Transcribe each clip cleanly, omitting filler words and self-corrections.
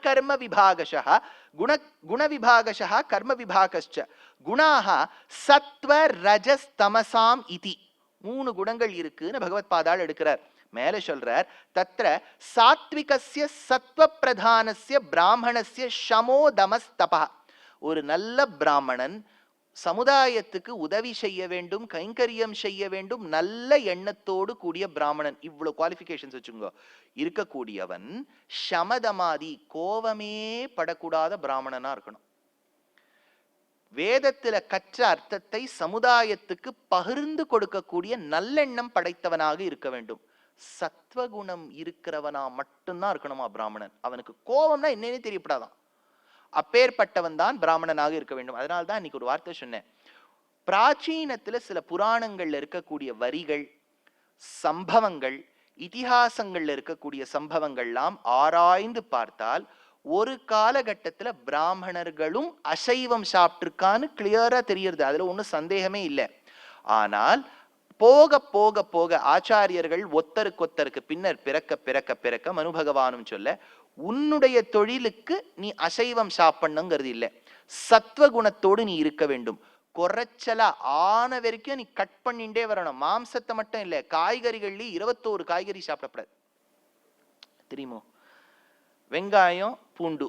குணகர்ம விபாகஷः குண விபாகஷः கர்ம விபாகஸ்ச குணாः சத்வ ரஜஸ் தமசாம் இதி. 3 குணங்கள் இருக்குன்னு பகவத் பாதாள் எடுக்கிறார். மேல சொல்றார், தத்ர சாத்விகஸ்ய சத்வ பிரதானஸ்ய பிராமணஸ்ய ஷமோ தமஸ்தபா. ஒரு நல்ல பிராமணன் சமுதாயத்துக்கு உதவி செய்ய வேண்டும், கைங்கரியம் செய்ய வேண்டும், நல்ல எண்ணத்தோடு கூடிய பிராமணன், இவ்வளவு குவாலிஃபிகேஷன்ஸ் வச்சுக்கோ இருக்கக்கூடியவன் ஷமதமாதி கோவமே படக்கூடாத பிராமணனா இருக்கணும். வேதத்துல கற்ற அர்த்தத்தை சமுதாயத்துக்கு பகிர்ந்து கொடுக்கக்கூடிய நல்லெண்ணம் படைத்தவனாக இருக்க வேண்டும். சத்வகுணம் இருக்கிறவனா மட்டும்தான் இருக்கணுமா பிராமணன். அவனுக்கு கோபம்னா என்னன்னு தெரியப்படாதான். அப்பேற்பட்டவன் தான் பிராமணனாக இருக்க வேண்டும். அதனால்தான் இன்னைக்கு ஒரு வார்த்தை சொன்னேன். பிராச்சீனத்துல சில புராணங்கள்ல இருக்கக்கூடிய வரிகள், சம்பவங்கள், இதிகாசங்கள்ல இருக்கக்கூடிய சம்பவங்கள்லாம் ஆராய்ந்து பார்த்தால் ஒரு காலகட்டத்துல பிராமணர்களும் அசைவம் சாப்பிட்டிருக்கான்னு கிளியரா தெரியுது. அதுல ஒன்றும் சந்தேகமே இல்லை. ஆனால் போக போக போக ஆச்சாரியர்கள் ஒத்தருக்கு பின்னர் பிறக்க பிறக்க பிறக்க மனு பகவானும் சொல்ல, உன்னுடைய தொழிலுக்கு நீ அசைவம் சாப்பிடணுங்கிறது இல்லை, சத்வகுணத்தோடு நீ இருக்க வேண்டும். குறைச்சலா ஆன வரைக்கும் நீ கட் பண்ணிட்டே வரணும். மாம்சத்தை மட்டும் இல்லை, காய்கறிகள்லயும் 21 காய்கறி சாப்பிடப்படாது தெரியுமோ. வெங்காயம் பூண்டு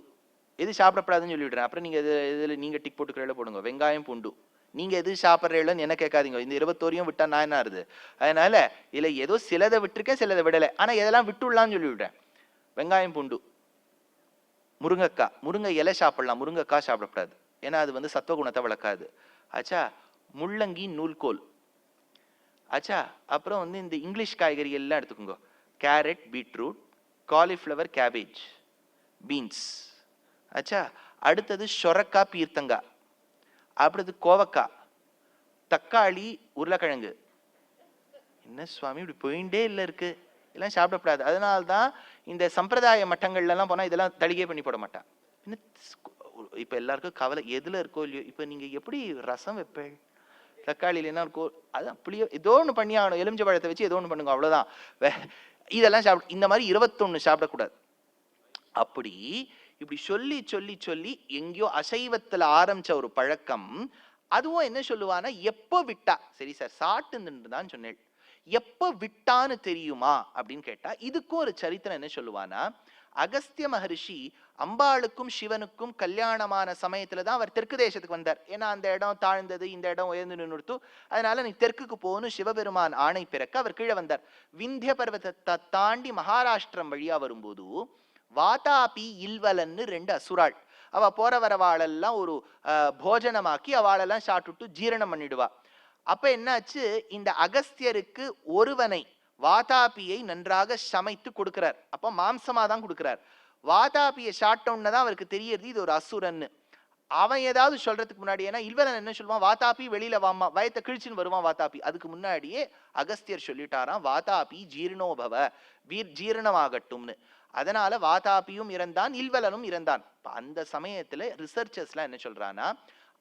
எது சாப்பிடப்படாதுன்னு சொல்லிவிடுறேன். அப்புறம் நீங்க இதுல நீங்க டிக் போட்டுக்கிறத போடுங்க. வெங்காயம் பூண்டு நீங்க எது சாப்பிட்றீங்களன்னு என்ன கேட்காதீங்க. இந்த 21 விட்டா நான் என்ன ஆறுது? அதனால இல்ல ஏதோ சிலதை விட்டுருக்கேன், சிலதை விடலை. ஆனா எதெல்லாம் விட்டுடலாம்னு சொல்லிவிடுறேன். வெங்காயம் பூண்டு, முருங்கைக்காய், முருங்கை இலை சாப்பிடலாம், முருங்கைக்காய் சாப்பிடக்கூடாது, ஏன்னா அது சத்வகுணத்தை வளர்க்காது. ஆச்சா, முள்ளங்கி நூல்கோல். ஆச்சா, அப்புறம் இந்த இங்கிலீஷ் காய்கறி எல்லாம் எடுத்துக்கோங்க. Carrot, beetroot, cauliflower, cabbage, beans. ஆச்சா, அடுத்தது சொரக்காய், பீர்த்தங்காய், அடுத்தது கோவக்காய், தக்காளி, உருளைக்கிழங்கு. என்ன சுவாமி இப்படி போயிட்டே இல்லை இருக்கு, இதெல்லாம் சாப்பிடக்கூடாது. அதனால்தான் இந்த சம்பிரதாய மட்டங்கள்ல எல்லாம் போனா இதெல்லாம் தளிகை பண்ணி போட மாட்டான். இப்ப எல்லாருக்கும் கவலை எதுல இருக்கோ இல்லையோ. இப்ப நீங்க எப்படி ரசம் வைப்பேள்? தக்காளியில என்ன இருக்கோ அதான் புளியோ ஏதோ ஒண்ணு பண்ணி ஆகணும். எலுமிச்சை பழத்தை வச்சு ஏதோ ஒண்ணு பண்ணுங்க, அவ்வளவுதான். இதெல்லாம் சாப்பிட இந்த மாதிரி 21 சாப்பிடக்கூடாது. அப்படி இப்படி சொல்லி சொல்லி சொல்லி எங்கேயோ அசைவத்துல ஆரம்பிச்ச ஒரு பழக்கம். அதுவும் என்ன சொல்லுவானா, எப்போ விட்டா சரி சார் சாட்டுன்னு தான் சொன்னேன், எப்போ விட்டான்னு தெரியுமா அப்படின்னு கேட்டா இதுக்கும் ஒரு சரித்திரம் என்ன சொல்லுவானா, அகஸ்திய மகரிஷி அம்பாளுக்கும் சிவனுக்கும் கல்யாணமான சமயத்துலதான் அவர் தெற்கு தேசத்துக்கு வந்தார். ஏன்னா அந்த இடம் தாழ்ந்தது, இந்த இடம் உயர்ந்து நின்றுத்து, அதனால நீ தெற்குக்கு போகணும் சிவபெருமான் ஆணை பிறக்க அவர் கீழே வந்தார். விந்திய பர்வதத்தை தாண்டி மகாராஷ்டிரம் வழியா வரும்போது வாதாபி இல்வலன்னு 2 அசுராள், அவ போற வரவாளெல்லாம் ஒரு போஜனமாக்கி அவளெல்லாம் சாப்பிட்டுட்டு ஜீரணம் பண்ணிடுவா. அப்ப என்னாச்சு, இந்த அகஸ்தியருக்கு ஒருவனை வாதாபியை நன்றாக சமைத்து கொடுக்கிறார். அப்ப மாம்சமா தான் கொடுக்கிறார். வாதாபியை சாப்பிட்டோன்னு அவருக்கு தெரியறது இது ஒரு அசுரன்னு. அவன் ஏதாவது சொல்றதுக்கு முன்னாடி, ஏன்னா இல்வலன் என்ன சொல்லுவான், வாதாபி வெளியில வாமா, வயத்தை கிழிச்சுன்னு வருவான் வாதாபி. அதுக்கு முன்னாடியே அகஸ்தியர் சொல்லிட்டாராம், வாதாபி ஜீர்ணோபவ, ஜீரணமாகட்டும்னு. அதனால வாதாபியும் இறந்தான், இல்வலனும் இறந்தான். அந்த சமயத்துல ரிசர்ச்சர்ஸ்லாம் என்ன சொல்றானா,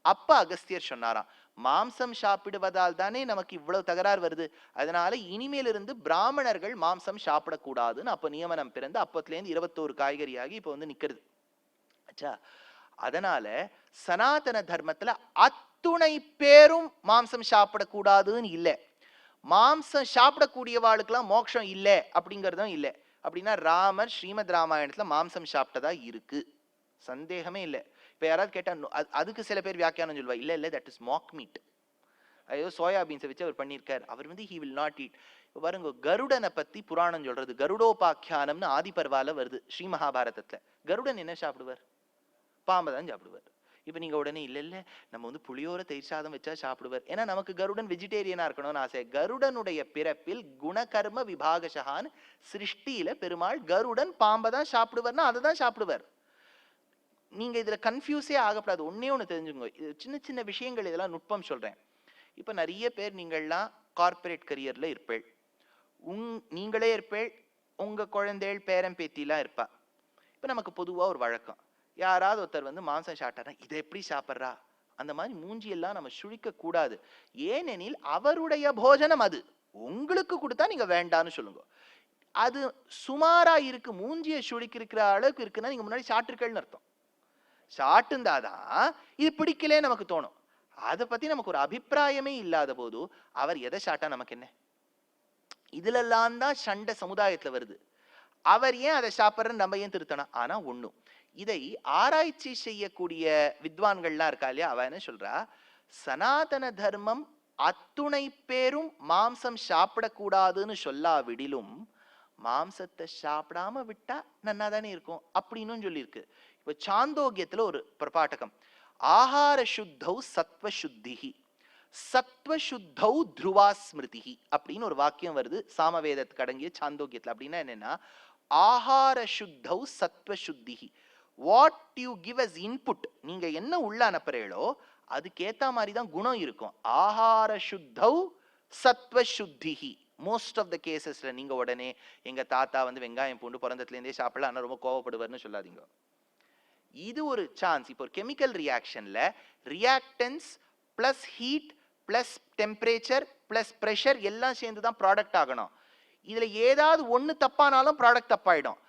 அப்ப அகஸ்தியர் சொன்னாராம், மாம்சம் சாப்பிடுவதால் தானே நமக்கு இவ்வளவு தகராறு வருது, அதனால இனிமேலிருந்து பிராமணர்கள் மாம்சம் சாப்பிடக்கூடாதுன்னு அப்ப நியமனம் பிறந்து அப்பத்திலேருந்து 21 காய்கறியாகி இப்ப நிக்கிறது. ஆச்சா, அதனால சனாதன தர்மத்துல அத்துணை பேரும் மாம்சம் சாப்பிடக்கூடாதுன்னு இல்லை. மாம்சம் சாப்பிடக்கூடியவாளுக்கெல்லாம் மோட்சம் இல்லை அப்படிங்கிறதும் இல்லை. அப்படின்னா ராமர் ஸ்ரீமத் ராமாயணத்துல மாம்சம் சாப்பிட்டதா இருக்கு, சந்தேகமே இல்லை. இப்ப யாராவது கேட்டா அதுக்கு சில பேர் வியாக்கியானம் சொல்லுவா, இல்ல இல்ல தட் இஸ் மாக் மீட், ஐயோ சோயாபீன்ஸை வச்சு அவர் பண்ணியிருக்கார், அவர் he will not eat. பாருங்க, கருடனை பத்தி புராணம் சொல்றது, கருடோபாக்கியானம்னு ஆதி பர்வால வருது ஸ்ரீ மகாபாரதத்துல. கருடன் என்ன சாப்பிடுவார்? பாம்பை தான் சாப்பிடுவார். இப்ப நீங்க உடனே இல்ல இல்ல நம்ம புளியோர தயிர் சாதம் வச்சா சாப்பிடுவார், ஏன்னா நமக்கு கருடன் வெஜிடேரியனா இருக்கணும்னு ஆசை. கருடனுடைய பிறப்பில் குணகர்ம விபாகஷகான்னு சிருஷ்டியில பெருமாள் கருடன் பாம்பை தான் சாப்பிடுவார்னா அதை தான் சாப்பிடுவார். நீங்க இதுல கன்ஃபியூஸே ஆகப்படாது. ஒன்னே ஒண்ணு தெரிஞ்சுக்கோங்க, சின்ன சின்ன விஷயங்கள், இதெல்லாம் நுட்பம் சொல்றேன். இப்ப நிறைய பேர் நீங்கள்லாம் கார்பரேட் கரியர்ல இருப்பேள், நீங்களே இருப்பேள், உங்க குழந்தைகள் பேரன் பேத்திலாம் இருப்பா. இப்ப நமக்கு பொதுவா ஒரு வழக்கம், யாராவது ஒருத்தர் மாംസം சாப்பிட்டாரா இதை எப்படி சாப்பிட்றா, அந்த மாதிரி மூஞ்சி எல்லாம் நம்ம சுழிக்க கூடாது. ஏனெனில் அவருடைய போஜனம் அது, உங்களுக்கு கொடுத்தா நீங்க வேண்டான்னு சொல்லுங்க. அது சுமாரா இருக்கு, மூஞ்சிய சுழிக்கு இருக்கிற அளவுக்கு இருக்குன்னா நீங்க முன்னாடி சாப்பிட்டுருக்கேன்னு அர்த்தம். சாப்பிட்டுந்தாதான் இது பிடிக்கலே நமக்கு தோணும். அதை பத்தி நமக்கு ஒரு அபிப்பிராயமே இல்லாத போது அவர் எதை சாட்டா நமக்கு என்ன? இதுலெல்லாம் தான் சண்டை சமுதாயத்துல வருது. அவர் ஏன் அதை சாப்பிட்றன்னு நம்ம ஏன் திருத்தணும்? ஆனா ஒண்ணும், இதை ஆராய்ச்சி செய்யக்கூடிய வித்வான்கள்லாம் இருக்கா இல்லையா, அவ என்ன சொல்றா, சனாதன தர்மம் அத்துணை பேரும் மாம்சம் சாப்பிடக்கூடாதுன்னு சொல்லாவிடிலும் மாம்சத்தை சாப்பிடாம விட்டா நன்னா தானே இருக்கும் அப்படின்னு சொல்லியிருக்கு. இப்ப சாந்தோக்கியத்துல ஒரு பிரபாட்டகம், ஆகார சுத்தௌ சத்வ சுத்திஹி சத்வசுத்தௌ துருவா ஸ்மிருதி அப்படின்னு ஒரு வாக்கியம் வருது சாமவேதத்துக்கு அடங்கிய சாந்தோக்கியத்துல. அப்படின்னா என்னன்னா, ஆகார சுத்தௌ சத்வசுத்திஹி, what you give as input, நீங்க என்ன உள்ள அனுப்புறீங்களோ அதுக்கேத்த மாதிரி தான் குணம் இருக்கும். ஆகார சுத்தௌ சத்வசுத்திஹி. மோஸ்ட் ஆஃப் த கேசஸ்ல நீங்க உடனே எங்க தாத்தா வந்து வெங்காயம் பூண்டு பிறந்ததுல இருந்தே சாப்பிடலாம் ஆனா ரொம்ப கோவப்படுவார்னு சொல்லாதீங்க. இது ஒரு சான்ஸ். இப்போ ஒரு கெமிக்கல் ரியாக்ஷன்ல reactants plus heat plus temperature plus pressure எல்லாம் சேர்ந்து தான் ப்ராடக்ட் ஆகணும். இதுல ஏதாவது ஒண்ணு தப்பானாலும் ப்ராடக்ட் தப்பாயிடும்.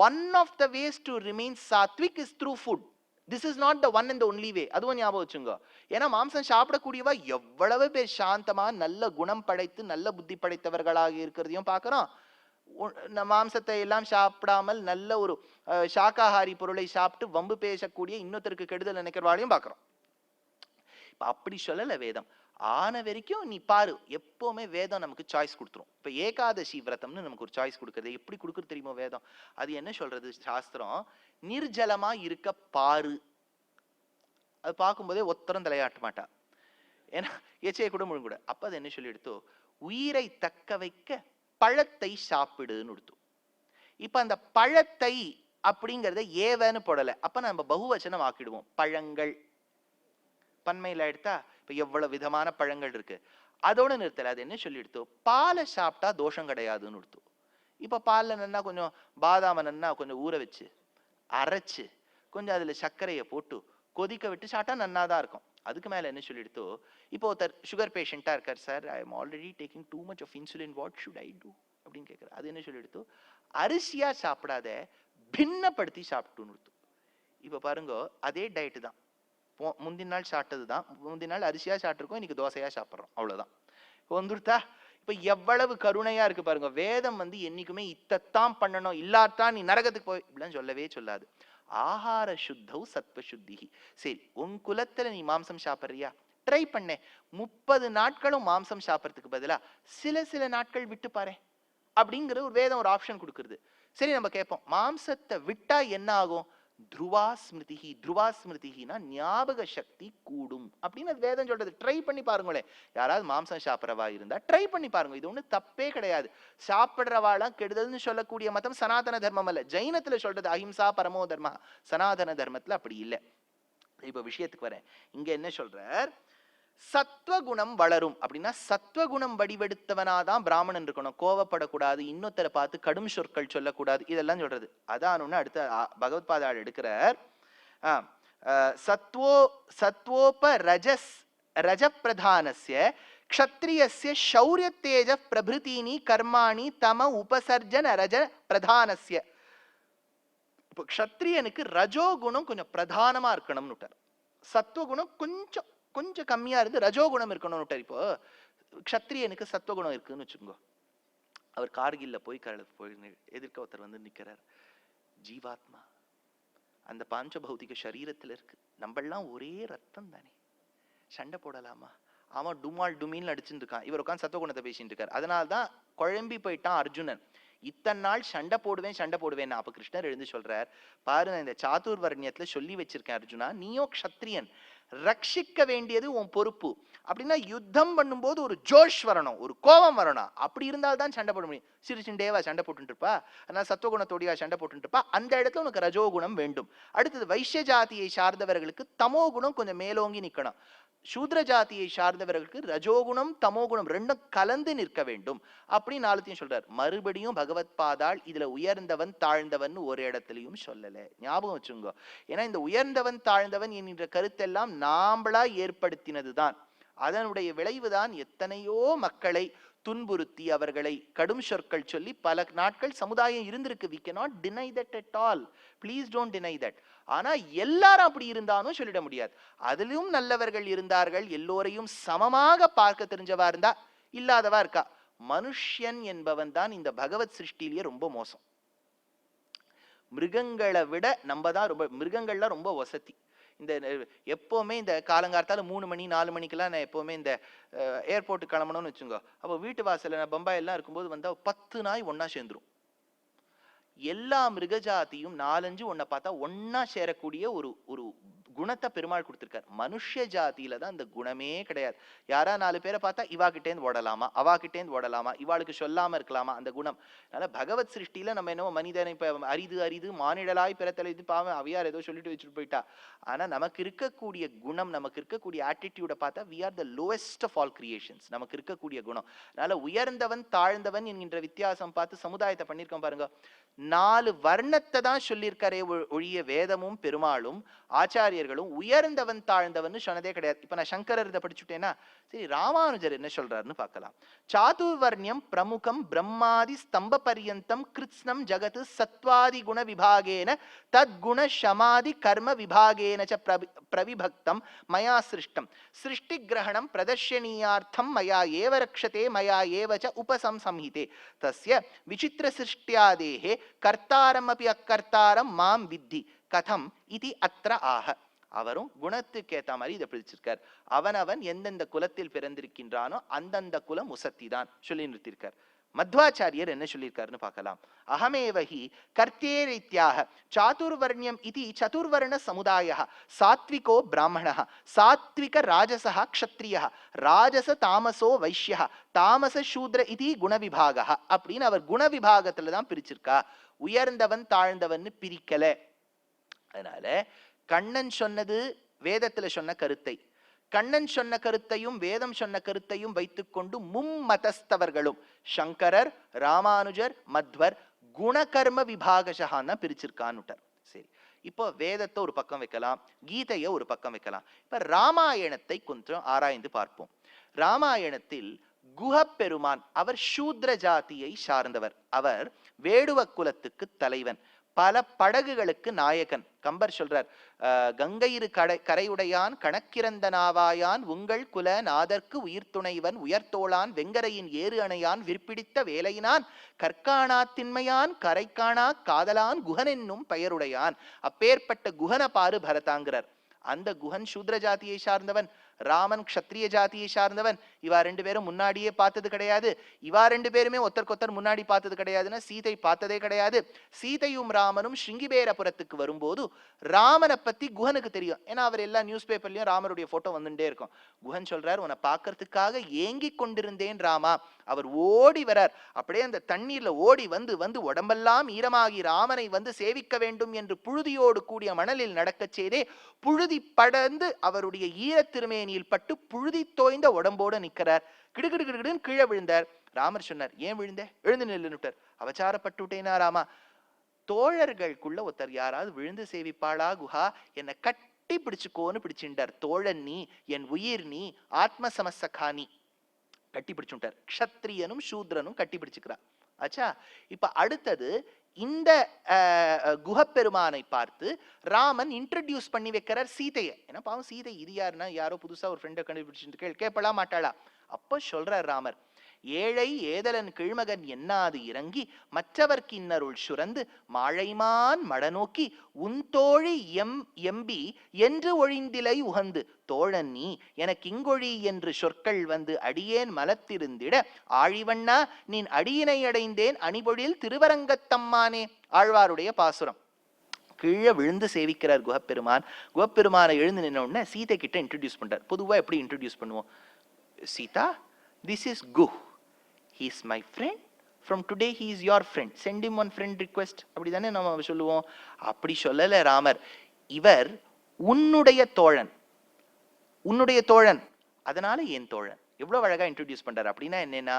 One of the ways to remain sattvic is through food. This is not the one and the only way. அதுவும் ஞாபகம் வச்சுங்க. ஏன்னா மாம்சம் சாப்பிடக்கூடியவா எவ்வளவு பேர் சாந்தமா நல்ல குணம் படைத்து நல்ல புத்தி படைத்தவர்களாக இருக்கிறதையும் பார்க்கிறோம். மாம்சத்தை எல்லாம் சாப்பிடாமல் நல்ல ஒரு சாக்காகாரி பொருளை சாப்பிட்டு வம்பு பேசக்கூடிய இன்னொருத்தருக்கு கெடுதல் நினைக்கிறவாளையும் பார்க்கிறோம். அப்படி சொல்லல வேதம். ஆன வரைக்கும் நீ பாரு, எப்பவுமே வேதம் நமக்கு சாய்ஸ் கொடுத்துரும். இப்ப ஏகாதசி விரதம்னு நமக்கு ஒரு சாய்ஸ் கொடுக்குறது. எப்படி கொடுக்குறது தெரியுமோ வேதம்? அது என்ன சொல்றது சாஸ்திரம், நிர்ஜலமா இருக்க பாரு. அது பார்க்கும்போதே ஒத்தரம் தலையாட்ட மாட்டா, ஏன்னா எச்சையை கூட முழுங்க கூட. அப்ப அது என்ன சொல்லி எடுத்தோ, உயிரை தக்க வைக்க பழத்தை சாப்பிடுன்னு எடுத்தோம். இப்ப அந்த பழத்தை அப்படிங்கறத ஏவன்னு போடல, அப்ப நம்ம பகுவச்சனம் ஆக்கிடுவோம். பழங்கள் பன்மையில எடுத்தா இப்ப எவ்வளவு விதமான பழங்கள் இருக்கு. அதோட நிறுத்தல. அது என்ன சொல்லி எடுத்தோம், பாலை சாப்பிட்டா தோஷம் கிடையாதுன்னு எடுத்தோம். இப்ப பால்ல நன்னா கொஞ்சம் பாதாம நன்னா கொஞ்சம் ஊற வச்சு அரைச்சு கொஞ்சம் அதுல சர்க்கரையை போட்டு கொதிக்க விட்டு சாப்பிட்டா நன்னாதான் இருக்கும். அதுக்கு மேல என்ன சொல்லி எடுத்தோ, இப்போ ஒருத்தர் சுகர் பேஷண்டா இருக்கார், sir I am already taking too much of insulin, what should I do அப்படின்னு கேட்கிறார். அது என்ன சொல்லி எடுத்தோ, அரிசியா சாப்பிடாத பின்னப்படுத்தி சாப்பிட்டுன்னு எடுத்தோம். இப்ப பாருங்க, அதே டயட்டு தான், முந்தின நாள் சாப்பிட்டது தான், முந்தின நாள் அரிசியா சாப்பிட்டுருக்கோம், இன்னைக்கு தோசையா சாப்பிட்றோம், அவ்வளவுதான். வந்துருத்தா? இப்ப எவ்வளவு கருணையா இருக்கு பாருங்க. வேதம் வந்து என்னைக்குமே இத்தத்தான் பண்ணணும், இல்லாதான் நீ நரகத்துக்கு போய் இப்படிலாம் சொல்லவே சொல்லாது. ஆகார சுத்தௌ சத்வ சுத்திஹி. சரி, உன் குலத்துல நீ மாம்சம் சாப்பிட்றியா, ட்ரை பண்ண. 30 நாட்களும் மாம்சம் சாப்பிட்றதுக்கு பதிலா சில நாட்கள் விட்டு பாரு அப்படிங்கிற ஒரு வேதம் ஒரு ஆப்ஷன் கொடுக்குறது. சரி, நம்ம கேட்போம், மாம்சத்தை விட்டா என்ன ஆகும்? துருவா ஸ்மிருதிஹி. துருவா ஸ்மிருதிஹினா ஞாபக சக்தி கூடும் அப்படின்னு வேதம் சொல்றது. ட்ரை பண்ணி பாருங்களேன். யாராவது மாம்சம் சாப்பிட்றவா இருந்தா ட்ரை பண்ணி பாருங்க. இது ஒண்ணு தப்பே கிடையாது. சாப்பிட்றவாலாம் கெடுதல்னு சொல்லக்கூடிய மதம் சனாதன தர்மம் அல்ல. ஜெயினத்துல சொல்றது அஹிம்சா பரமோ தர்ம. சனாதன தர்மத்துல அப்படி இல்லை. இப்ப விஷயத்துக்கு வரேன். இங்க என்ன சொல்றார், சத்வகுணம் வளரும் அப்படின்னா சத்வகுணம் வடிவெடுத்தவனாதான் பிராமணன் இருக்கணும். கோவப்படக்கூடாது, இன்னொருத்தரை பார்த்து கடும் சொற்கள் சொல்லக்கூடாது, இதெல்லாம் சொல்றது. அதான் அடுத்த பகவத்பாதாள் எடுக்கிறார். சத்வோப ரஜஸ் ரஜப்பிரதானஸ்ய க்ஷத்ரியஸ்ய ஷௌரிய தேஜ பிரபிருதீனி கர்மாணி தம உபசர்ஜன ரஜ பிரதானஸ்ய. இப்போ க்ஷத்ரியனுக்கு ரஜோகுணம் கொஞ்சம் பிரதானமா இருக்கணும்னு, சத்வகுணம் கொஞ்சம் கொஞ்சம் கம்மியா இருந்து ரஜோகுணம் இருக்கணும்னு. இப்போ க்ஷத்ரியனுக்கு சத்வகுணம் இருக்குன்னு வச்சுக்கோங்க. அவர் கார்கில்ல போய் எதிர்க்க ஒருத்தர் வந்து நிக்கிறார். ஜீவாத்மா அந்த பாஞ்சபௌதிக சரீரத்துல இருக்கு, நம்மெல்லாம் ஒரே ரத்தம் தானே, சண்டை போடலாமா? அவன் டுமால் டுமின்னு அடிச்சுட்டு இருக்கான், இவர் உட்காந்து சத்வகுணத்தை பேசிட்டு இருக்காரு. அதனால்தான் குழம்பி போயிட்டான் அர்ஜுனன். இத்தனை நாள் சண்டை போடுவேன். அப்ப கிருஷ்ணர் எழுந்து சொல்றார், பாரு, இந்த சாதுர்வர்ணியத்துல சொல்லி வச்சிருக்கேன் அர்ஜுனா, நீயோ க்ஷத்ரியன், ரட்சிக்க வேண்டியது உன் பொறுப்பு. அப்படின்னா யுத்தம் பண்ணும்போது ஒரு ஜோஷ் வரணும், ஒரு கோபம் வரணும். அப்படி இருந்தால்தான் சண்டை போட முடியும். சிறுசிண்டேவா சண்டை போட்டு இருப்பா, அதனால சத்துவகுணத்தோடியா சண்டை போட்டு இருப்பா. அந்த இடத்துல உனக்கு ரஜோகுணம் வேண்டும். அடுத்தது வைசிய ஜாதியை சார்ந்தவர்களுக்கு தமோகுணம் கொஞ்சம் மேலோங்கி நிக்கணும். சூத்ர ஜாதியை சார்ந்தவர்களுக்கு ரஜோகுணம் தமோகுணம் ரெண்டும் கலந்து நிற்க வேண்டும். அப்படி நாலுத்தையும் சொல்றார். மறுபடியும் பகவத் பாதாள் இதுல உயர்ந்தவன் தாழ்ந்தவன் ஒரு இடத்துலயும் சொல்லல, ஞாபகம் வச்சுங்க. ஏன்னா இந்த உயர்ந்தவன் தாழ்ந்தவன் என்கின்ற கருத்தெல்லாம் நாம்பளா ஏற்படுத்தினதுதான். அதனுடைய விளைவுதான் எத்தனையோ மக்களை துன்புறுத்தி அவர்களை கடும் சொற்கள் சொல்லி பல நாட்கள் சமுதாயம் இருந்திருக்கு. we cannot deny that at all, please don't deny that. ஆனா எல்லாரும் அப்படி இருந்தாலும் சொல்லிட முடியாது. அதிலும் நல்லவர்கள் இருந்தார்கள். எல்லோரையும் சமமாக பார்க்க தெரிஞ்சவா இருந்தா இல்லாதவா இருக்கா. மனுஷன் என்பவன் தான் இந்த பகவத் சிருஷ்டிலேயே ரொம்ப மோசம். மிருகங்களை விட நம்ம தான் ரொம்ப, மிருகங்கள்லாம் ரொம்ப வசதி. இந்த எப்போவுமே இந்த காலங்காலத்தால 3 மணி 4 மணிக்கெல்லாம் நான் எப்போவுமே இந்த ஏர்போர்ட்டு கிளம்பணும்னு வச்சுங்க, அப்போ வீட்டு வாசல்ல நான் பம்பாயெல்லாம் இருக்கும்போது வந்தா 10 நாய் ஒன்னா சேர்ந்துரும். எல்லா மிருகஜாதியும் 4-5 ஒன்ன பார்த்தா ஒன்னா சேரக்கூடிய ஒரு ஒரு குணத்தை பெருமாள் கொடுத்திருக்கார். மனுஷ ஜாதியில தான் இந்த குணமே கிடையாது. யாரா 4 பேரை பார்த்தா இவா கிட்டேந்து ஓடலாமா, அவா கிட்டேந்து ஓடலாமா, இவாளுக்கு சொல்லாம இருக்கலாமா, அந்த குணம். அதனால பகவத் சிருஷ்டியில நம்ம என்னவோ மனிதனை இப்ப அரிது அரிது மானிடலாய் பிறத்தலை இது பாவம் அவையார் ஏதோ சொல்லிட்டு வச்சுட்டு போயிட்டா. ஆனா நமக்கு இருக்கக்கூடிய குணம், நமக்கு இருக்கக்கூடிய ஆட்டிடியூட பார்த்தா we are the lowest of all creations. நமக்கு இருக்கக்கூடிய குணம். அதனால உயர்ந்தவன் தாழ்ந்தவன் என்கின்ற வித்தியாசம் பார்த்து சமுதாயத்தை பண்ணியிருக்கோம் பாருங்க. 4 வர்ணத்தை தான் சொல்லியிருக்காரே ஒழிய வேதமும் பெருமாளும் ஆச்சாரியர்களும் உயர்ந்தவன் தாழ்ந்தவன் சொன்னதே கிடையாது. இப்ப நான் சங்கரர் இதை படிச்சுட்டேன்னா சரி, ராமானுஜர் என்ன சொல்றாருன்னு பார்க்கலாம். சாதுர்வர்ணியம் பிரமுகம் பிரம்மாதி ஸ்தம்ப பரியந்தம் கிருத்ஸ்னம் ஜகத் சத்வாதி குண விபாகேன தத்குண சமாதி கர்ம விபாகேன ச பிரவிபக்தம் மயா சிருஷ்டம் சிருஷ்டி கிரகணம் பிரதர்ஷனீயார்த்தம் மயா ஏவ ரக்ஷதே மயா ஏவ ச உபசம்சம்ஹிதே தஸ்ய விசித்திர சிருஷ்டியாதேஹே கர்த்தாரம் அபி அக்கர்த்தாரம் மாம் வித்தி கதம் இது அத்ர ஆக. அவரும் குணத்துக்கு ஏத்த மாதிரி இதை பிடிச்சிருக்கார். அவனவன் எந்தெந்த குலத்தில் பிறந்திருக்கின்றானோ அந்தந்த குலம் உசத்தி தான் சொல்லி நிறுத்திருக்கார். மத்வாச்சாரியர் என்ன சொல்லியிருக்காருன்னு பார்க்கலாம். அகமேவஹி கர்த்தேரித்யாக சாதுர்வர்ணியம் இது சதுர்வர்ண சமுதாய சாத்விகோ பிராமண சாத்விக ராஜச க்ஷத்ரிய ராஜச தாமசோ வைஷ்ய தாமச சூத்ர இது குணவிபாக அப்படின்னு அவர் குணவிபாகத்துல தான் பிரிச்சிருக்கா. உயர்ந்தவன் தாழ்ந்தவன் பிரிக்கல. அதனால கண்ணன் சொன்னது வேதத்துல சொன்ன கருத்தை, கண்ணன் சொன்ன கருத்தையும் வேதம் சொன்ன கருத்தையும் வைத்துக்கொண்டு மும்மதஸ்தவர்களும் சங்கரர் ராமானுஜர் மத்வர் குணகர்ம விபாகஷான்னு பிரிச்சிருக்கான்னுட்டார். சரி, இப்போ வேதத்தை ஒரு பக்கம் வைக்கலாம், கீதையை ஒரு பக்கம் வைக்கலாம். இப்ப ராமாயணத்தை கொஞ்சம் ஆராய்ந்து பார்ப்போம். ராமாயணத்தில் குஹப்பெருமான் அவர் சூத்ர ஜாதியை சார்ந்தவர். அவர் வேடுவ குலத்துக்கு தலைவன், பல படகுகளுக்கு நாயகன். கம்பர் சொல்றார், கங்கையிரு கரையுடையான் கணக்கிறந்த நாவாயான் உங்கள் குல நாதற்கு உயிர் துணைவன் உயர்த்தோளான் வெங்கரையின் ஏறு அணையான் விற்பிடித்த வேலையினான் கற்காணா திண்மையான் கரைக்காணா காதலான் குஹன் என்னும் பெயருடையான். அப்பேற்பட்ட குஹன பாரு பரதாங்கிறார். அந்த குஹன் சூத்ர ஜாதியை சார்ந்தவன், ராமன் க்ஷத்ரிய ஜாதியை சார்ந்தவன். இவா 2 பேரும் முன்னாடியே பார்த்தது கிடையாது. இவா 2 பேருமே ஒருத்தர் முன்னாடி பார்த்தது கிடையாதுன்னா சீதை பார்த்ததே கிடையாது. சீதையும் ராமனும் ஸ்ருங்கிபேரபுரத்துக்கு வரும்போது ராமனை பத்தி குஹனுக்கு தெரியும். ஏன்னா அவர் எல்லா நியூஸ் பேப்பர்லயும் ராமருடைய போட்டோ வந்துட்டே இருக்கும். குஹன் சொல்றார், உன்னை பார்க்கறதுக்காக ஏங்கி கொண்டிருந்தேன் ராமா. அவர் ஓடி வரார். அப்படியே அந்த தண்ணீர்ல ஓடி வந்து வந்து உடம்பெல்லாம் ஈரமாகி ராமனை வந்து சேவிக்க வேண்டும் என்று புழுதியோடு கூடிய மணலில் நடக்க செய்தே புழுதி படர்ந்து அவருடைய ஈரத்திருமேனியில் பட்டு புழுதி தோய்ந்த உடம்போடு நிற்கிறார். கிடுகிடுகிடுன்னு கீழே விழுந்தார். ராமர் சொன்னார், ஏன் விழுந்த? எழுந்து நில்லுட்டார். அவச்சாரப்பட்டு விட்டேனா ராமா? தோழர்களுக்குள்ள ஒருத்தர் யாராவது விழுந்து சேவிப்பாளா குஹா? என்னை கட்டி பிடிச்சுக்கோன்னு பிடிச்சுட்டார். தோழன் நீ, என் உயிர் நீ, ஆத்ம சமசகானி கட்டி பிடிச்சுட்டார். க்ஷத்ரியனும் சூத்ரனும் கட்டி பிடிச்சுக்கிறார். ஆச்சா, இப்ப அடுத்தது இந்த குஹப்பெருமானை பார்த்து ராமன் இன்ட்ரடியூஸ் பண்ணி வைக்கிறார் சீதையை. ஏன்னா பாவம் சீதை இது யாருன்னா யாரோ புதுசா ஒரு ஃப்ரெண்டை கண்டுபிடிச்சிட்டு கேட்பலா மாட்டாளா? அப்ப சொல்றார் ராமர், ஏழை ஏதலன் கிழ்மகன் என்னாது இறங்கி மற்றவர்க்கு இன்னருள் சுரந்து மாழைமான் மடநோக்கி உன் தோழி எம்பி என்று ஒழிந்திலை உகந்து தோழன் நீ எனக்கு இங்கொழி என்று சொற்கள் வந்து அடியேன் மலத்திருந்திட ஆழிவண்ணா நீன் அடியினை அடைந்தேன் அணிபொழில் திருவரங்கத்தம்மானே. ஆழ்வாருடைய பாசுரம். கீழே விழுந்து சேவிக்கிறார் குஹப்பெருமான். குஹப்பெருமானை எழுந்து நின்ன உடனே சீதை கிட்ட இன்ட்ரடியூஸ் பண்றார். பொதுவா எப்படி இன்ட்ரடியூஸ் பண்ணுவோம்? Sita, this is Guh. He is my friend. From today he is your friend. Send him one friend request. அப்படிதானே நம்ம சொல்லுவோம். அப்படி சொல்லல ராமர். இவர் உன்னுடைய தோழன், உன்னுடைய தோழன், அதனால என் தோழன். எவ்வளவு அழகா இன்ட்ரோடியூஸ் பண்றாரு. அப்படின்னா என்னன்னா,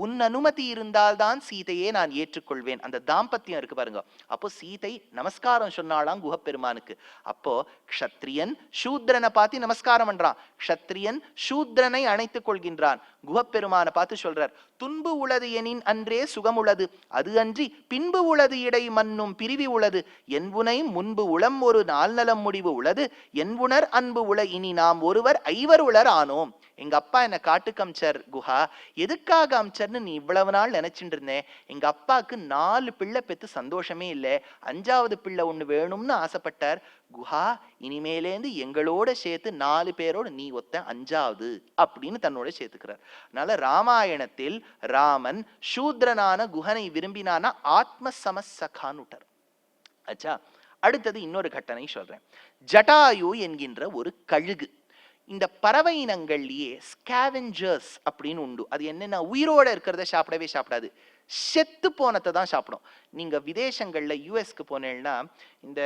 உன் அனுமதி இருந்தால்தான் சீதையே நான் ஏற்றுக்கொள்வேன். அந்த தாம்பத்தியம் இருக்கு பாருங்க. அப்போ சீதை நமஸ்காரம் சொன்னாலாம் குஹப்பெருமானுக்கு. அப்போ க்ஷத்ரியன் சூத்ரனை பார்த்து நமஸ்காரம் பண்றான். க்ஷத்ரியன் சூத்ரனை அணைத்துக் கொள்கின்றான். குஹப்பெருமானை பார்த்து சொல்றார், துன்பு உளது எனின் அன்றே சுகமுளது, அது அன்றி பின்பு உளது இடை மன்னும் பிரிவி உளது, என்புனை முன்பு உளம் ஒரு நாள் நலம் முடிவு உளது, என்புணர் அன்பு உள இனி நாம் ஒருவர் ஐவர் உளர் ஆனோம். எங்க அப்பா என்ன காட்டுக்கு அமிச்சார் குஹா, எதுக்காக அமிச்சார்னு நீ இவ்வளவு நாள் நினைச்சுட்டு இருந்தேன். எங்க அப்பாவுக்கு 4 பிள்ளை பெத்து சந்தோஷமே இல்லை, 5வது பிள்ளை ஒண்ணு வேணும்னு ஆசைப்பட்டார். குஹா, இனிமேலேந்து எங்களோட சேர்த்து 4 பேரோட நீ ஒத்த 5வது அப்படின்னு தன்னோட சேர்த்துக்கிறார். அதனால ராமாயணத்தில் ராமன் சூத்ரனான குஹனை விரும்பினானா ஆத்ம சமசகானுட்டர். ஆச்சா, அடுத்தது இன்னொரு கட்டணை சொல்றேன். ஜட்டாயு என்கின்ற ஒரு கழுகு. இந்த பறவை இனங்கள்லயே ஸ்கேவெஞ்சர்ஸ் அப்படின்னு உண்டு. அது என்னன்னா, உயிரோட இருக்கிறத சாப்பிடாது, செத்து போனதை தான் சாப்பிடும். நீங்க விதேசங்கள்ல யூஎஸ்க்கு போனேன்னா இந்த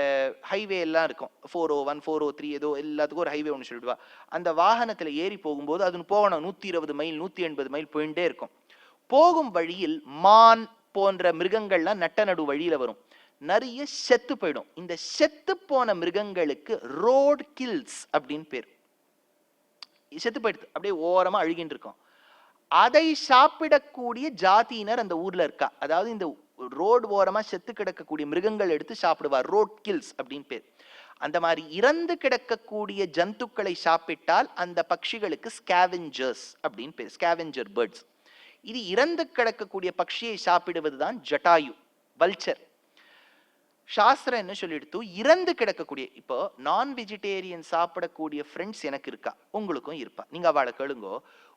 ஹைவே எல்லாம் இருக்கும், 401 403 ஏதோ எல்லாத்துக்கும் ஒரு ஹைவே ஒன்று சொல்லிடுவா. அந்த வாகனத்துல ஏறி போகும்போது அது போகணும் 120 மைல் 180 மைல் போயிட்டே இருக்கும். போகும் வழியில் மான் போன்ற மிருகங்கள்லாம் நட்ட நடு வழியில வரும். நிறைய செத்து போயிடும். இந்த செத்து போன மிருகங்களுக்கு ரோட் கில்ஸ் அப்படின்னு பேர். செத்து போயிடுது, அப்படியே ஓரமா அழுகின்னு இருக்கும். அதை சாப்பிடக்கூடிய ஜாதியினர் அந்த ஊர்ல இருக்கா. அதாவது இந்த ரோடு ஓரமா செத்து கிடக்கக்கூடிய மிருகங்கள் எடுத்து சாப்பிடுவார், ரோட் கில்ஸ் அப்படின்னு பேர். அந்த மாதிரி இறந்து கிடக்கக்கூடிய ஜந்துக்களை சாப்பிட்டால் அந்த பட்சிகளுக்கு ஸ்கேவெஞ்சர்ஸ் அப்படின்னு பேர், ஸ்கேவெஞ்சர் பேர்ட்ஸ். இது இறந்து கிடக்கக்கூடிய பட்சியை சாப்பிடுவதுதான் ஜட்டாயு, வல்ச்சர். சாஸ்திரம் என்ன சொல்லிடுத்து, இறந்து கிடக்கக்கூடிய, இப்போ நான் வெஜிடேரியன் சாப்பிடக்கூடிய ஃப்ரெண்ட்ஸ் எனக்கு இருக்கா, உங்களுக்கும் இருப்பா. நீங்க அவளை கேளுங்கோ,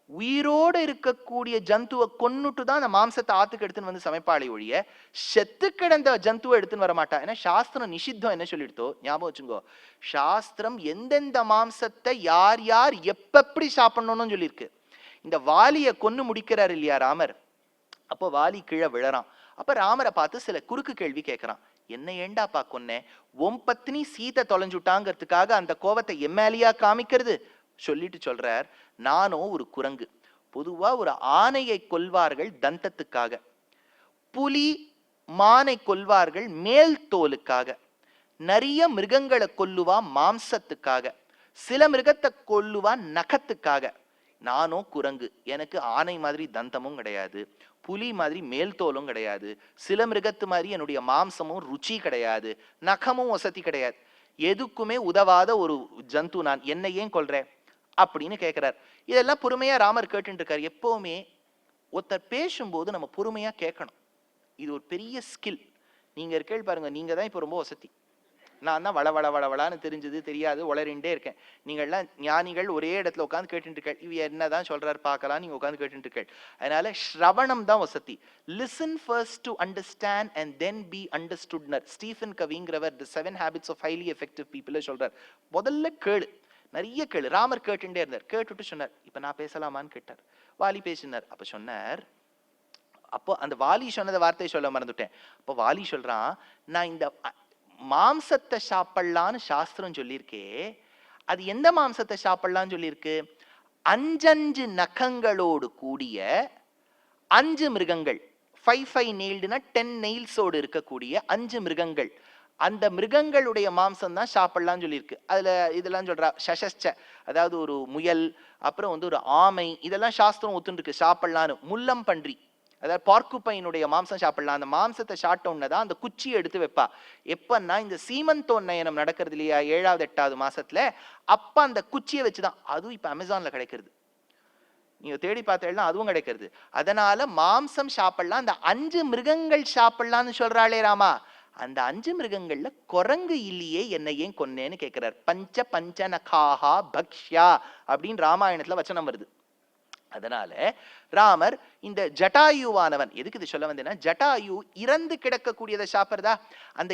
உயிரோடு இருக்கக்கூடிய ஜந்துவை கொன்னுட்டு தான் அந்த மாம்சத்தை ஆத்துக்கு எடுத்துன்னு வந்து சமைப்பாளை ஒழிய செத்து கிடந்த ஜந்துவை எடுத்துன்னு வர மாட்டா. ஏன்னா சாஸ்திரம் நிஷித்தம் என்ன சொல்லிடுத்தோ ஞாபகம் வச்சுங்கோ. சாஸ்திரம் எந்தெந்த மாம்சத்தை யார் யார் எப்படி சாப்பிடணும்னு சொல்லியிருக்கு. இந்த வாலியை கொன்னு முடிக்கிறார் இல்லையா ராமர், அப்போ வாலி கீழே விழறான். அப்ப ராமரை பார்த்து சில குறுக்கு கேள்வி கேட்கிறான். என்ன ஏண்டாப்பா கொன்னே, உன் பத்னி சீதை தொலைஞ்சுட்டாங்கிறதுக்காக அந்த கோவத்தை எம்எல்ஏயா காமிக்கிறது சொல்லிட்டு சொல்றார், நானும் ஒரு குரங்கு. பொதுவா ஒரு ஆணையை கொல்வார்கள் தந்தத்துக்காக, புலி மானை கொல்வார்கள் மேல் தோலுக்காக, நிறைய மிருகங்களை கொல்லுவா மாம்சத்துக்காக, சில மிருகத்தை கொல்லுவா நகத்துக்காக. நானும் குரங்கு, எனக்கு ஆனை மாதிரி தந்தமும் கிடையாது, புலி மாதிரி மேல் தோலும் கிடையாது, சில மிருகத்து மாதிரி என்னுடைய மாம்சமும் ருச்சி கிடையாது, நகமும் வசதி கிடையாது, எதுக்குமே உதவாத ஒரு ஜந்து நான், என்னை ஏன் கொல்றேன் அப்படின்னு கேட்கிறார். இதெல்லாம் பொறுமையா ராமர் கேட்டுட்டு இருக்காரு. எப்பவுமே ஒருத்தர் பேசும்போது நம்ம பொறுமையா கேட்கணும். இது ஒரு பெரிய ஸ்கில். நீங்க இருக்கே பாருங்க, நீங்க தான் இப்போ ரொம்ப வசதி. நான் தான் வளவளான்னு தெரிஞ்சது தெரியாது உளறிண்டே இருக்கேன். நீங்கள்லாம் ஞானிகள் ஒரே இடத்துல உட்காந்து கேட்டுட்டு இருக்க, இவ என்னதான் சொல்றாரு பார்க்கலாம், நீங்க உட்காந்து கேட்டுட்டு இருக்க. அதனால ஸ்ரவணம் தான் வசதி. Listen first to understand and then be அண்டர்ஸ்டுட்னர். ஸ்டீஃபன் கவிங்கிறவர் the 7 habits of highly effective people சொல்றார். முதல்ல கேளு, நிறைய கேளு. ராமர் கேட்டுட்டே இருந்தார். கேட்டுட்டு சொன்னார், இப்ப நான் பேசலாமான்னு கேட்டார். வாலி பேசினார். அப்ப சொன்னார், அப்போ அந்த வாலி சொன்னத வார்த்தையை சொல்ல மறந்துட்டேன். அப்போ வாலி சொல்றான், நான் இந்த மாம்சத்தை சாப்பிடலான்னு சாஸ்திரம் சொல்லியிருக்கே, அது எந்த மாம்சத்தை சாப்பிடலான்னு சொல்லியிருக்கு, 5 நகங்களோடு கூடிய 5 மிருகங்கள், 5 நெயில்டுனா 10 நெயில்ஸோடு இருக்கக்கூடிய 5 மிருகங்கள், அந்த மிருகங்களுடைய மாம்சம் தான் சாப்பிடலாம்னு சொல்லியிருக்கு. அதுல இதெல்லாம் சொல்றா சசஸ்ச, அதாவது ஒரு முயல், அப்புறம் வந்து ஒரு ஆமை, இதெல்லாம் சாஸ்திரம் ஒத்துன்னு இருக்கு சாப்பிடலான்னு. முள்ளம் பன்றி, அதாவது பார்க்குப்பையினுடைய மாம்சம் சாப்பிடலாம். அந்த மாம்சத்தை சாப்பிட்டோன்னு தான் அந்த குச்சியை எடுத்து வைப்பா. எப்பன்னா இந்த சீமந்தோன்னயனம் நடக்கிறது இல்லையா 7வது 8வது மாசத்துல, அப்ப அந்த குச்சியை வச்சுதான். அதுவும் இப்ப அமேசான்ல கிடைக்கிறது, நீங்க தேடி பார்த்தா அதுவும் கிடைக்கிறது. அதனால மாம்சம் சாப்பிடலாம். அந்த 5 மிருகங்கள் சாப்பிடலாம்னு சொல்றாளே ராமா, அந்த 5 மிருகங்கள்ல குரங்கு இல்லையே, என்ன ஏன் கொன்னேன்னு கேட்கிறார். பஞ்ச பஞ்சநகாஹா பக்ஷ்யா அப்படின்னு ராமாயணத்துல வச்சனம் வருது. அதனால ராமர் இந்த ஜட்டாயுவானவன், எதுக்கு இது சொல்ல வந்தேன்னா, ஜட்டாயு இறந்து கிடக்கக்கூடியதை சாப்பிடுறதா, அந்த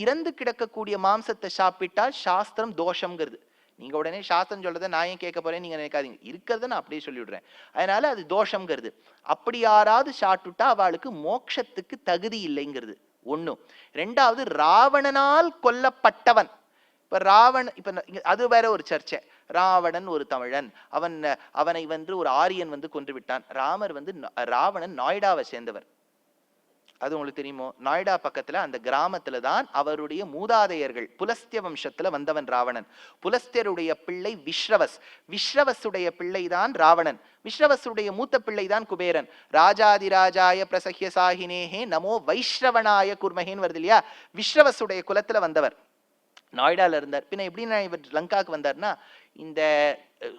இறந்து கிடக்கக்கூடிய மாம்சத்தை சாப்பிட்டால் சாஸ்திரம் தோஷம்ங்கிறது. நீங்க உடனே சாஸ்திரம் சொல்றதை நான் ஏன் கேட்க போறேன் நீங்க நினைக்காதீங்க, இருக்கிறத நான் அப்படியே சொல்லிவிடுறேன். அதனால அது தோஷம்ங்கிறது. அப்படி யாராவது சாப்பிட்டுட்டா அவளுக்கு மோட்சத்துக்கு தகுதி இல்லைங்கிறது ஒண்ணு. 2வது, ராவணனால் கொல்லப்பட்டவன். இப்ப ராவண, இப்ப அது வேற ஒரு சர்ச்சை. ராவணன் ஒரு தமிழன், அவனை ஒரு ஆரியன் கொன்று விட்டான். ராமர் ராவணன் நாய்டாவை சேர்ந்தவர். அது உங்களுக்கு தெரியுமோ? நாய்டா பக்கத்துல அந்த கிராமத்துல தான் அவருடைய மூதாதையர்கள் புலஸ்திய வம்சத்துல வந்தவன் ராவணன். புலஸ்தியருடைய பிள்ளை விஸ்ரவஸ், விஸ்ரவசுடைய பிள்ளை தான் ராவணன், விஸ்ரவசுடைய மூத்த பிள்ளை தான் குபேரன். ராஜாதிராஜாய பிரசஹ்ய சாஹினேஹே நமோ வைஷ்ரவனாய குர்மஹேன்னு வருது இல்லையா? விஸ்ரவசுடைய குலத்துல வந்தவர், நாய்டால இருந்தார். பின்ன எப்படின்னா இவர் லங்காக்கு வந்தார்னா, இந்த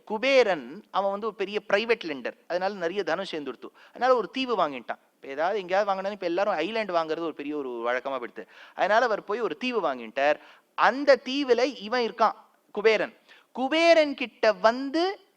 குபேரன் அவன் ஒரு பெரிய பிரைவேட் லெண்டர், அதனால நிறைய தனம் சேர்ந்துடுத்து. அதனால ஒரு தீவு வாங்கிட்டான். இப்போ ஏதாவது எங்கேயாவது வாங்கினா இப்போ எல்லாரும் ஐலாண்ட் வாங்குறது ஒரு பெரிய வழக்கமா போயிடுது. அதனால அவர் போய் ஒரு தீவு வாங்கிட்டார். அந்த தீவுல இவன் இருக்கான் குபேரன். குபேரன் கிட்ட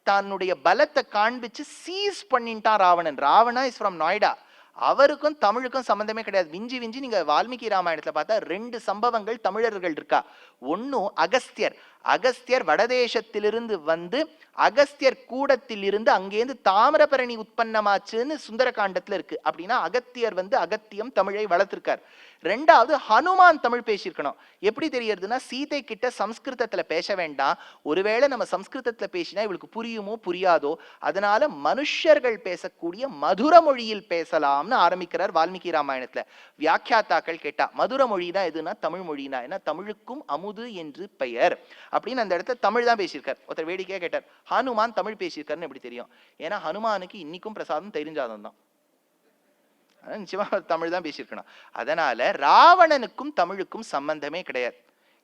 தன்னுடைய பலத்தை காண்பிச்சு சீஸ் பண்ணிட்டான் ராவணன். Ravana is from Noida. அவருக்கும் தமிழுக்கும் சம்பந்தமே கிடையாது. விஞ்சி விஞ்சி நீங்க வால்மீகி ராமாயணத்துல பார்த்தா 2 சம்பவங்கள் தமிழர்கள் இருக்கா. ஒன்னும் அகஸ்தியர், அகஸ்தியர் வடதேசத்திலிருந்து அகஸ்தியர் கூடத்தில் இருந்து அங்கேருந்து தாமிரபரணி உற்பத்தமாச்சுன்னு சுந்தரகாண்டத்துல இருக்கு. அப்படின்னா அகத்தியர் அகத்தியம் தமிழை வளர்த்திருக்கார். 2வது ஹனுமான் தமிழ் பேசியிருக்கணும். எப்படி தெரியறதுன்னா, சீதை கிட்ட சம்ஸ்கிருதத்துல பேச வேண்டாம், ஒருவேளை நம்ம சம்ஸ்கிருதத்துல பேசினா இவளுக்கு புரியுமோ புரியாதோ, அதனால மனுஷர்கள் பேசக்கூடிய மதுர மொழியில் பேசலாம்னு ஆரம்பிக்கிறார் வால்மீகி ராமாயணத்துல. வியாக்கியாத்தாக்கள் கேட்டா மதுர மொழி தான் எதுனா தமிழ் மொழினா, ஏன்னா தமிழுக்கும் அமுது என்று பெயர் அப்படின்னு அந்த இடத்துல தமிழ் தான் பேசியிருக்கார். ஒருத்தர் வேடிக்கையா கேட்டார், ஹனுமான் தமிழ் பேசியிருக்காருன்னு எப்படி தெரியும்? ஏன்னா ஹனுமானுக்கு இன்னைக்கும் பிரசாதம் தெரிஞ்சாதம் தான், நிச்சயமா தமிழ் தான் பேசியிருக்கணும். அதனால ராவணனுக்கும் தமிழுக்கும் சம்பந்தமே கிடையாது.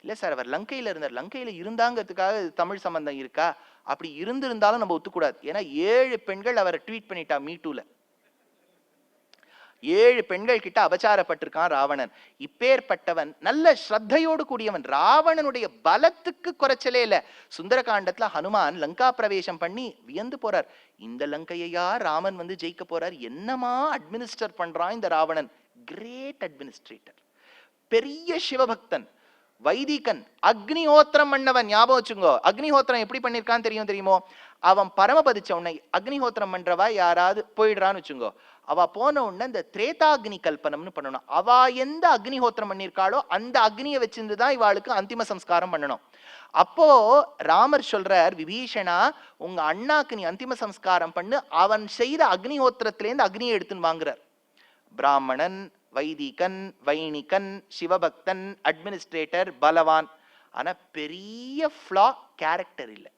இல்ல சார், அவர் லங்கையில இருந்தார், லங்கையில இருந்தாங்கிறதுக்காக தமிழ் சம்பந்தம் இருக்கா? அப்படி இருந்திருந்தாலும் நம்ம ஒத்துக்கூடாது. ஏன்னா 7 பெண்கள் அவரை ட்வீட் பண்ணிட்டா மீட்டூல. 7 பெண்கள் கிட்ட அபச்சாரப்பட்டிருக்கான் ராவணன். இப்பேற்பட்டவன் நல்ல ஸ்ரத்தையோடு கூடியவன். ராவணனுடைய பலத்துக்கு குறைச்சலே இல்ல. சுந்தரகாண்டத்துல ஹனுமான் லங்கா பிரவேசம் பண்ணி வியந்து போறார். இந்த லங்கையா ராமன் ஜெயிக்க போறார், என்னமா அட்மினிஸ்டர் பண்றான் இந்த ராவணன். கிரேட் அட்மினிஸ்ட்ரேட்டர், பெரிய சிவபக்தன், வைதிகன், அக்னிஹோத்திரம் பண்ணவன். ஞாபகம் வச்சுங்கோ, அக்னிஹோத்திரம் எப்படி பண்ணிருக்கான்னு தெரியுமோ? அவன் பரமபதிச்ச உடனே அக்னிஹோத்திரம் பண்றவா யாராவது போயிடுறான்னு வச்சுங்கோ, அவ போன உடனே இந்த திரேதாக்னி கல்பனம்னு பண்ணணும். அவ எந்த அக்னிஹோத்திரம் பண்ணிருக்காளோ அந்த அக்னியை வச்சிருந்துதான் இவாளுக்கு அந்திம சம்ஸ்காரம் பண்ணணும். அப்போ ராமர் சொல்றார், விபீஷணா உங்க அண்ணாக்கு நீ அந்திம சம்ஸ்காரம் பண்ணு, அவன் செய்த அக்னிஹோத்திரத்திலேருந்து அக்னியை எடுத்துன்னு வாங்குறார். பிராமணன், வைதிகன், வைணிகன், சிவபக்தன், அட்மினிஸ்ட்ரேட்டர், பலவான். ஆனா பெரிய ஃப்ளா, கேரக்டர் இல்லை.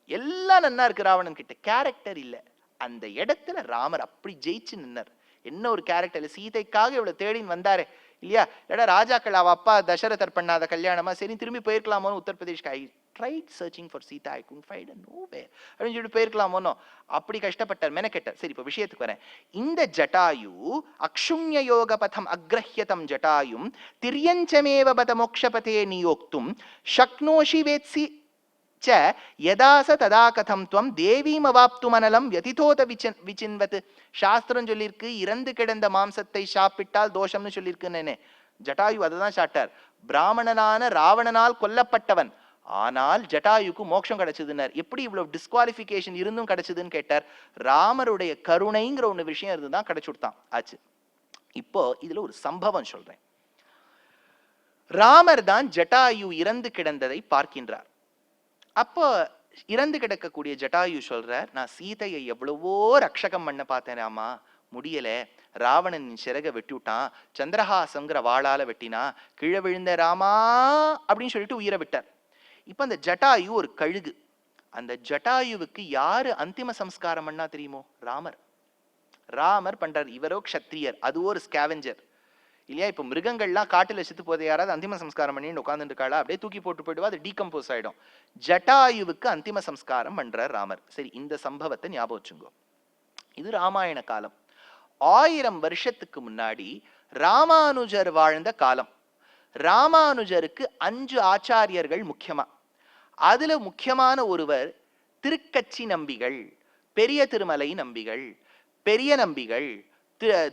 எல்லாம் நன்னா இருக்கு ராவணன் கிட்ட, கேரக்டர் இல்ல. அந்த இடத்துல ராமர் அப்படி ஜெயிச்சு நின்னார். என்ன ஒரு கேரக்டர்! சீதைக்காக இவ்வளவு தேடின்னு வந்தாரே இல்லையா? இல்லடா ராஜாக்கள் அவ அப்பா தசரதர் பண்ணாத கல்யாணமா, சரி திரும்பி போயிருக்கலாமோன்னு உத்தரப்பிரதேஷ்க்கு I tried searching for Sita, I couldn't find nowhere அப்படின்னு சொல்லிட்டு போயிருக்கலாமோனோ, அப்படி கஷ்டப்பட்டார், மெனக்கெட்டார். சரி, இப்போ விஷயத்துக்கு வரேன். இந்த ஜட்டாயு அக்ஷுண்ய யோக பதம் அக்ரஹ்யதம் ஜட்டாயும் திரியஞ்சமேவ பத மோக்ஷபதே நியோக்தும் சக்னோஷி வேத்சி ச யதாச ததா கதம் துவம் தேவீம் அவாப்து மனலம் யதிதோத விசின்வத். சாஸ்திரம் சொல்லியிருக்கு, இறந்து கிடந்த மாம்சத்தை சாப்பிட்டால் தோஷம்னு சொல்லியிருக்குன்னு. ஜட்டாயு அதுதான் சாட்டார். பிராமணனான ராவணனால் கொல்லப்பட்டவன், ஆனால் ஜட்டாயுக்கு மோட்சம் கிடைச்சதுன்னார். எப்படி இவ்வளவு டிஸ்குவாலிஃபிகேஷன் இருந்தும் கிடைச்சதுன்னு கேட்டார். ராமருடைய கருணைங்கிற ஒண்ணு விஷயம் இருந்துதான் கிடைச்சுட்டான் ஆச்சு. இப்போ இதுல ஒரு சம்பவம் சொல்றேன். ராமர் தான் ஜட்டாயு இறந்து கிடந்ததை பார்க்கின்றார். அப்போ இறந்து கிடக்கக்கூடிய ஜட்டாயு சொல்றார், நான் சீதையை எவ்வளவோ ரக்ஷகம் பண்ண பார்த்தேன் ராமா, முடியல. ராவணன் சிறக வெட்டி விட்டான், சந்திரஹாசங்கிற வாளால வெட்டினா, கீழே விழுந்த ராமா அப்படின்னு சொல்லிட்டு உயிரை விட்டார். இப்ப அந்த ஜட்டாயு ஒரு கழுகு. அந்த ஜட்டாயுவுக்கு யாரு அந்திம சம்ஸ்காரம் பண்ணா தெரியுமோ? ராமர். ராமர் பண்றார். இவரோ க்ஷத்ரியர், அதுவோ ஒரு ஸ்கேவெஞ்சர் இல்லையா? இப்ப மிருகங்கள்லாம் காட்டுல செத்து போதை யாராவது அந்திம சம்ஸ்காரம் பண்ணிட்டு உட்கார்ந்துட்டு இருக்காளா? அப்படியே தூக்கி போட்டு போயிடுவா, அது டீகம்போஸ் ஆயிடும். ஜட்டாயுவுக்கு அந்திம சம்ஸ்காரம் பண்றார் ராமர். சரி, இந்த சம்பவத்தை ஞாபகம் வச்சுங்கோ. இது ராமாயண காலம். 1000 வருஷத்துக்கு முன்னாடி ராமானுஜர் வாழ்ந்த காலம். ராமானுஜருக்கு 5 ஆச்சாரியர்கள் முக்கியமா. அதுல முக்கியமான ஒருவர் திருக்கச்சி நம்பிகள், பெரிய திருமலை நம்பிகள், பெரிய நம்பிகள்,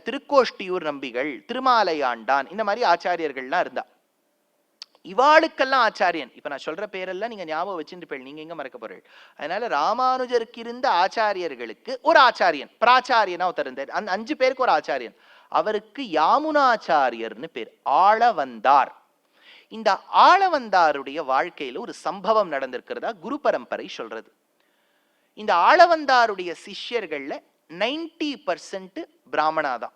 திருக்கோஷ்டியூர் நம்பிகள், திருமாலையாண்டான், இந்த மாதிரி ஆச்சாரியர்கள்லாம் இருந்தா. இவாளுக்கெல்லாம் ஆச்சாரியன். இப்ப நான் சொல்ற பேரெல்லாம் நீங்க ஞாபகம் வச்சுட்டு நீங்க எங்க மறக்க போறீங்க. அதனால ராமானுஜருக்கு இருந்த ஆச்சாரியர்களுக்கு ஒரு ஆச்சாரியன், பிராச்சாரியனா ஒருத்தர் இருந்தார். அந்த 5 பேருக்கு ஒரு ஆச்சாரியன். அவருக்கு யாமுனாச்சாரியர்னு பேர். ஆள வந்தார். இந்த ஆளவந்தாருடைய வாழ்க்கையில ஒரு சம்பவம் நடந்திருக்கிறதா குரு பரம்பரை சொல்றது. இந்த ஆளவந்தாருடைய சிஷ்யர்கள்ல 90% பிராமணாதான்.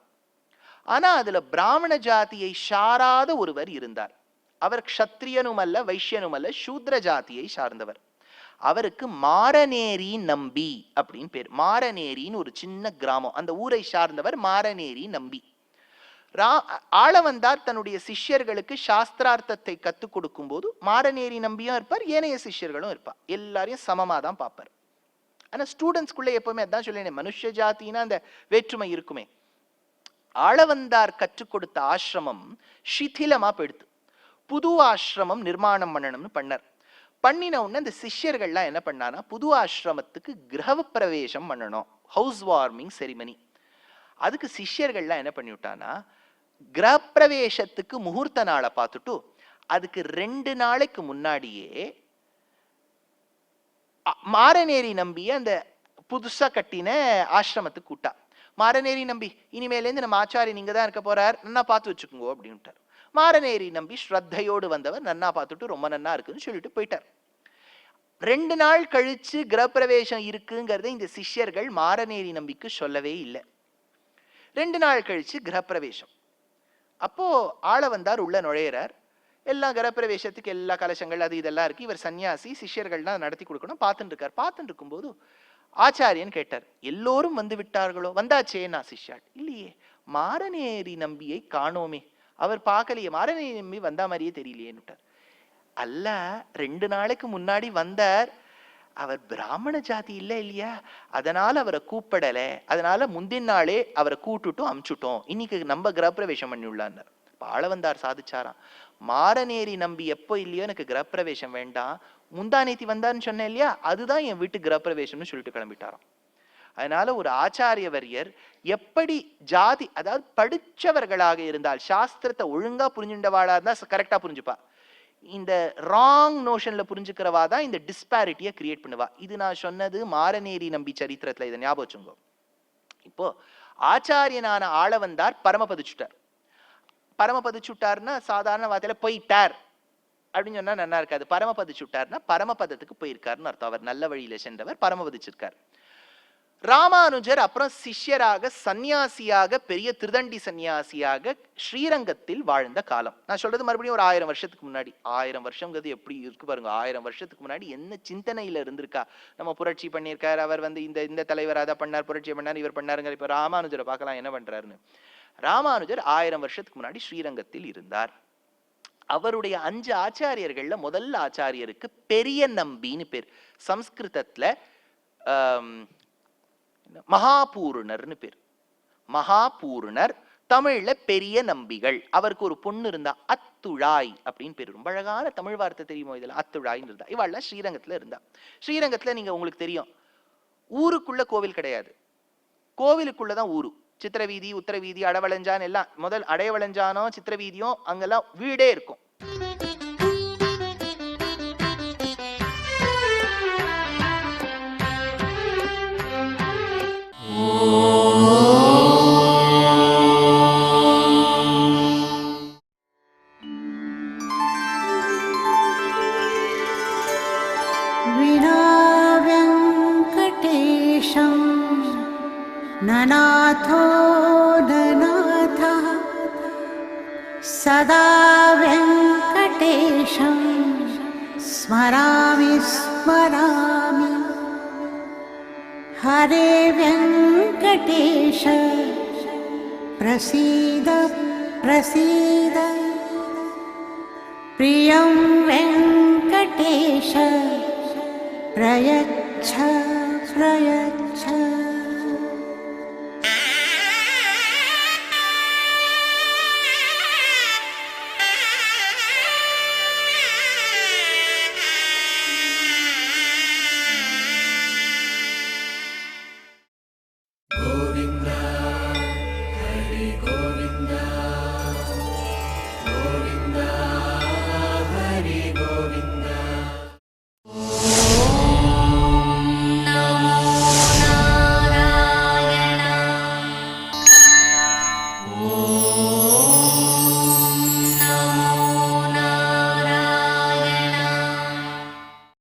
ஆனா அதுல பிராமண ஜாதியை சாராத ஒருவர் இருந்தார். அவர் க்ஷத்ரியனும் அல்ல, வைஷ்யனும் அல்ல, சூத்ர ஜாதியை சார்ந்தவர். அவருக்கு மாரநேரி நம்பி அப்படின்னு பேர். மாரநேரின்னு ஒரு சின்ன கிராமம், அந்த ஊரை சார்ந்தவர் மாரநேரி நம்பி. ஆளவந்தார் தன்னுடைய சிஷ்யர்களுக்கு சாஸ்திரார்த்தத்தை கத்துக் கொடுக்கும் போது மாரநேரி நம்பியும் இருப்பார், ஏனைய சிஷ்யர்களும் இருப்பார். எல்லாரையும் சமமா தான் பார்ப்பார். ஆனா ஸ்டூடெண்ட்ஸ்குள்ள எப்பவுமே அதான் சொல்லேன், மனுஷ ஜாத்தினா அந்த வேற்றுமை இருக்குமே. ஆளவந்தார் கற்றுக் கொடுத்த ஆசிரமம் சிதிலமா போயிடுது. புது ஆசிரமம் நிர்மாணம் பண்ணணும்னு பண்ணார். பண்ணின உடனே இந்த சிஷ்யர்கள்லாம் என்ன பண்ணானா, புது ஆசிரமத்துக்கு கிரக பிரவேசம் பண்ணணும், ஹவுஸ் வார்மிங் செரிமனி. அதுக்கு சிஷ்யர்கள்லாம் என்ன பண்ணிவிட்டானா, கிரகப்பிரவேசத்துக்கு முகூர்த்த நாளை பார்த்துட்டு அதுக்கு 2 நாளைக்கு முன்னாடியே மாரநேரி நம்பிய அந்த புதுசா கட்டின ஆசிரமத்துக்கு கூட்டா. மாரநேரி நம்பி, இனிமேலேருந்து நம்ம ஆச்சாரி நீங்க தான் இருக்க போறார், நன்னா பார்த்து வச்சுக்கோங்க அப்படின்ட்டார். மாரநேரி நம்பி ஸ்ரத்தையோடு வந்தவர் நன்னா பார்த்துட்டு ரொம்ப நன்னா இருக்குன்னு சொல்லிட்டு போயிட்டார். 2 நாள் கழிச்சு கிரகப்பிரவேசம் இருக்குங்கிறத இந்த சிஷ்யர்கள் மாரநேரி நம்பிக்கு சொல்லவே இல்லை. 2 நாள் கழிச்சு கிரகப்பிரவேசம். அப்போ ஆளவந்தார் உள்ள நுழையிறார். எல்லா கிரகப்பிரவேசத்துக்கு எல்லா கலசங்கள் அது இதெல்லாம் இருக்கு. இவர் சன்னியாசி, சிஷ்யர்கள்லாம் நடத்தி கொடுக்கணும். பார்த்துட்டு இருக்கார். பார்த்துட்டு இருக்கும்போது ஆச்சாரியன் கேட்டார், எல்லோரும் வந்து விட்டார்களோ? வந்தாச்சே. நான் சிஷ்யாள், இல்லையே, மாரநேரி நம்பியை காணோமே, அவர் பார்க்கலையே, மாரநேரி நம்பி வந்தா மாதிரியே தெரியலையேன்னுட்டார். அல்ல, 2 நாளைக்கு முன்னாடி வந்தார், அவர் பிராமண ஜாதி இல்லை இல்லையா, அதனால அவரை கூப்பிடல, அதனால முந்தின நாளே அவரை கூட்டுட்டும் அமுச்சுட்டோம், இன்னைக்கு நம்ம கிரகப்பிரவேசம் பண்ணியுள்ளார். ஆளவந்தார் சாதிச்சாராம், மாரநேரி நம்பி எப்போ இல்லையோ எனக்கு கிரகப்பிரவேசம் வேண்டாம், முந்தானேத்தி வந்தார்னு சொன்னேன் இல்லையா, அதுதான் என் வீட்டு கிரகப்பிரவேசம்னு சொல்லிட்டு கிளம்பிட்டாராம். அதனால ஒரு ஆச்சாரியவரியர் எப்படி ஜாதி, அதாவது படிச்சவர்களாக இருந்தால், சாஸ்திரத்தை ஒழுங்கா புரிஞ்சுண்டவாளா இருந்தா கரெக்டா புரிஞ்சுப்பா. இந்த ராங் நோஷன்ல புரிஞ்சுக்கிறவா தான் இந்த டிஸ்பாரிட்டியை கிரியேட் பண்ணுவா. இது நான் சொன்னது மாரநேரி நம்பி சரித்திரத்துல, இதை ஞாபகம் வச்சுங்க. இப்போ ஆச்சாரியனான ஆளவந்தார் பரமபதிச்சுட்டார். பரமபதிச்சுட்டார்னா சாதாரண வார்த்தையில போயிட்டார் அப்படின்னு சொன்னா நல்லா இருக்காது. பரமபதிச்சுட்டார்னா பரமபதத்துக்கு போயிருக்காருன்னு அர்த்தம். அவர் நல்ல வழியில சென்றவர், பரமபதிச்சிருக்கார். ராமானுஜர் அப்புறம் சிஷ்யராக சன்னியாசியாக, பெரிய திருதண்டி சன்னியாசியாக ஸ்ரீரங்கத்தில் வாழ்ந்த காலம். நான் சொல்றது மறுபடியும் ஒரு 1000 வருஷத்துக்கு முன்னாடி. 1000 வருஷங்கிறது எப்படி இருக்கு பாருங்க. 1000 வருஷத்துக்கு முன்னாடி என்ன சிந்தனையில இருந்திருக்கா. நம்ம புரட்சி பண்ணியிருக்காரு, அவர் இந்த தலைவர் அதை பண்ணார், புரட்சி பண்ணார், இவர் பண்ணாருங்க. இப்ப ராமானுஜரை பார்க்கலாம் என்ன பண்றாருன்னு. ராமானுஜர் 1000 வருஷத்துக்கு முன்னாடி ஸ்ரீரங்கத்தில் இருந்தார். அவருடைய 5 ஆச்சாரியர்கள்ல முதல் ஆச்சாரியருக்கு பெரிய நம்பின்னு பேர். சம்ஸ்கிருதத்துல மகாபூர்ணர்னு பேர். மகாபூர்ணர், தமிழ்ல பெரிய நம்பிகள். அவருக்கு ஒரு பொண்ணு இருந்தா, அத்துழாய் அப்படின்னு பேரு. ரொம்ப அழகான தமிழ் வார்த்தை தெரியுமோ இதெல்லாம், அத்துழாய்ன்னு இருந்தா. இவாள்லாம் ஸ்ரீரங்கத்துல இருந்தா. ஸ்ரீரங்கத்துல நீங்க உங்களுக்கு தெரியும், ஊருக்குள்ள கோவில் கிடையாது, கோவிலுக்குள்ளதான் ஊரு. சித்திரவீதி, உத்தரவீதி, அடவளஞ்சான் எல்லாம். முதல் அடையவளஞ்சானோ சித்திரவீதியும் அங்கெல்லாம் வீடே இருக்கும். ननाथो ननाथः सदा वेङ्कटेशं स्मरामि स्मरामि हरे वेङ्कटेश प्रसीद प्रसीद प्रियं वेङ्कटेश प्रयच्छ